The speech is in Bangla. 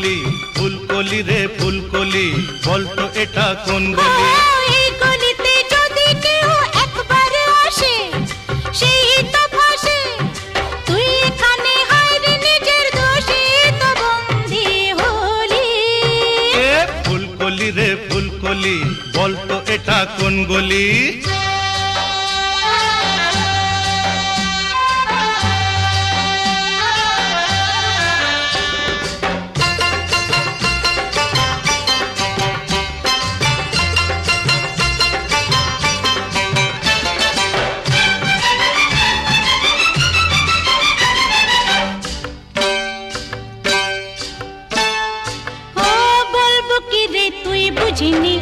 গলি, ফুলকলি রে ফুলকলি, বলতো এটা কোন গলি? এই গলিতে যদি কেউ একবার আসে সেই তো ফাঁসে। তুই এখানে হায়রে নিজের দোষে তো বন্দী হলি। এ ফুলকলি রে ফুলকলি, বলতো এটা কোন গলি? ও বলবো কি রে তুই বুঝিনি,